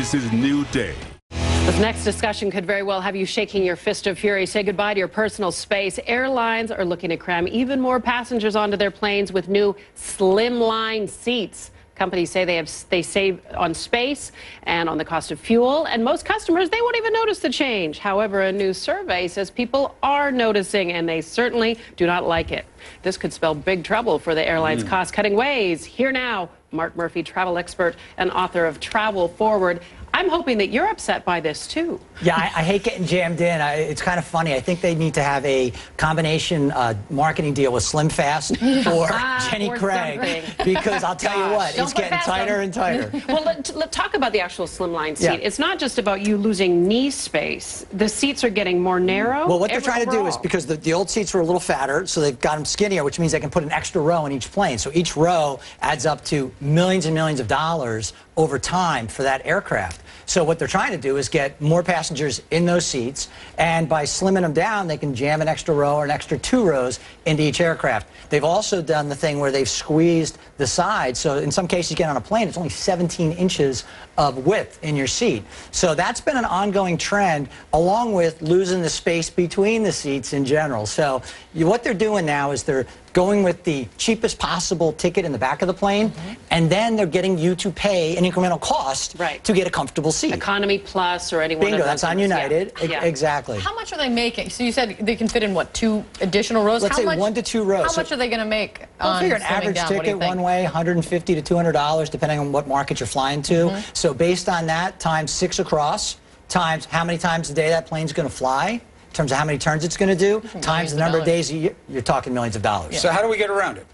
This is New Day. This next discussion could very well have you shaking your fist of fury. Say goodbye to your personal space. Airlines are looking to cram even more passengers onto their planes with new slimline seats. Companies say they save on space and on the cost of fuel, and most customers, they won't even notice the change. However, a new survey says people are noticing, and they certainly do not like it. This could spell big trouble for the airline's cost-cutting ways. Here now, Mark Murphy, travel expert and author of Travel Forward. I'm hoping that you're upset by this, too. Yeah, I hate getting jammed in. It's kind of funny. I think they need to have a combination marketing deal with Slim Fast or Jenny or Craig. something. Because I'll tell you what, it's getting tighter and tighter. Well, let's talk about the actual slimline seat. Yeah. It's not just about you losing knee space. The seats are getting more narrow. Well, what they're trying to do is, because the old seats were a little fatter, so they've got them skinnier, which means they can put an extra row in each plane. So each row adds up to millions and millions of dollars over time for that aircraft. So what they're trying to do is get more passengers in those seats, and by slimming them down, they can jam an extra row or an extra 2 rows into each aircraft. They've also done the thing where they've squeezed the sides, so in some cases you get on a plane, it's only 17 inches of width in your seat. So that's been an ongoing trend, along with losing the space between the seats in general. So what they're doing now is they're going with the cheapest possible ticket in the back of the plane, and then they're getting you to pay an incremental cost to get a comfortable seat. Economy Plus or any one Bingo, of those. that's on United. Yeah. Exactly. How much are they making? So you said they can fit in, what, 2 additional rows? Let's say 1 to 2 rows. How much are they going to make Well, on figure an slimming average down? ticket one way, $150 to $200, depending on what market you're flying to. So based on that, times 6 across, times how many times a day that plane's going to fly, in terms of how many turns it's going to do, times the number of days a year, you're talking millions of dollars. Yeah. So how do we get around it?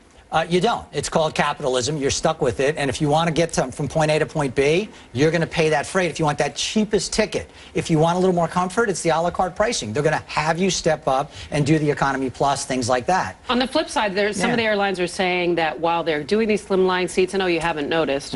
You don't. It's called capitalism. You're stuck with it. And if you want to get from point A to point B, you're going to pay that freight if you want that cheapest ticket. If you want a little more comfort, it's the a la carte pricing. They're going to have you step up and do the economy plus, things like that. On the flip side, some of the airlines are saying that while they're doing these slimline seats, I know you haven't noticed,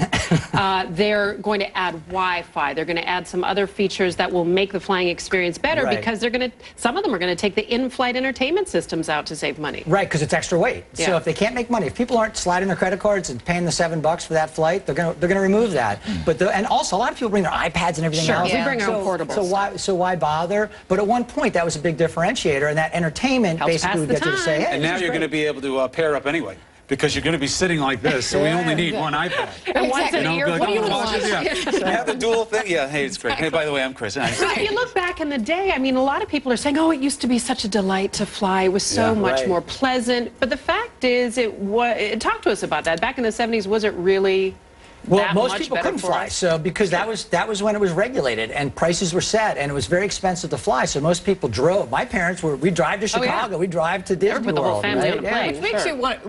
they're going to add Wi-Fi. They're going to add some other features that will make the flying experience better because they're going to, some of them are going to take the in-flight entertainment systems out to save money. Right, because it's extra weight. Yeah. So if they can't make money, if people aren't sliding their credit cards and paying the $7 for that flight, they're gonna remove that. But and also a lot of people bring their iPads and everything else. We bring our own portables. So why bother? But at one point that was a big differentiator, and that entertainment basically would get you to say, hey. And now you're going to be able to pair up anyway, because you're going to be sitting like this, so we only need one iPad. And one's in the ear. What do you want? You have the dual thing? Yeah, hey, it's great. Hey, by the way, I'm Chris. So if you look back in the day, I mean, a lot of people are saying, oh, it used to be such a delight to fly. It was so much more pleasant. But the fact is, talk to us about that. Back in the 70s, was it really Well, most people couldn't fly, so because that was when it was regulated and prices were set and it was very expensive to fly. So most people drove. My parents we drive to Chicago, we drive to Disney put the whole World, family on a plane.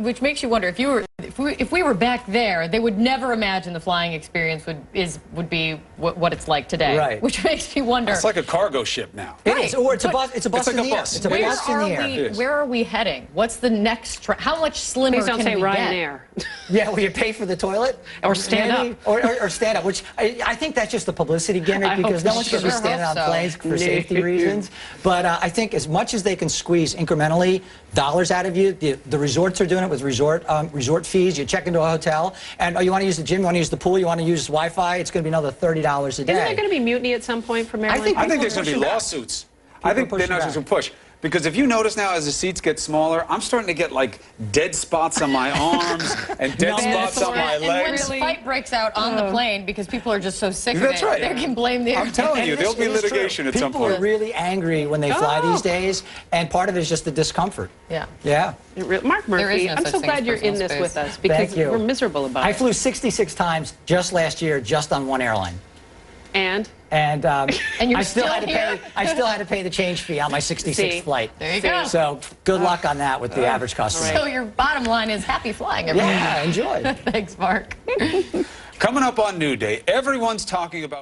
Which makes you wonder if we were back there, they would never imagine the flying experience would be what it's like today. Right. Which makes me wonder. It's like a cargo ship now. It is, or it's a bus. It's a bus like in a the air. bus. It's a bus in the air. Where are we heading? What's the next? How much slimmer Please don't can say we Ryanair. Yeah, will you pay for the toilet? Or stand up. Or stand up, which I think that's just a publicity gimmick because no one's going to be standing on planes for safety reasons. But I think as much as they can squeeze incrementally dollars out of you, the resorts are doing it with resort fees. You check into a hotel, and you want to use the gym, you want to use the pool, you want to use Wi-Fi, it's going to be another $30 a day. Isn't there going to be mutiny at some point from airlines? I think there's going to be lawsuits. I think they're not just going to push. Because if you notice now, as the seats get smaller, I'm starting to get like dead spots on my arms and dead spots on my legs. And when the fight breaks out on the plane because people are just so sick of it, they can blame the I'm telling you, there'll be litigation at some point. People are really angry when they fly these days, and part of it is just the discomfort. Yeah. Yeah. Mark Murphy, I'm so glad you're in this with us because we're miserable about it. I flew 66 times just last year, just on one airline. And you're I still had to pay the change fee on my 66th flight. There you go. So good luck on that with the average customer. So your bottom line is happy flying, everyone. Yeah, enjoy. Thanks, Mark. Coming up on New Day, everyone's talking about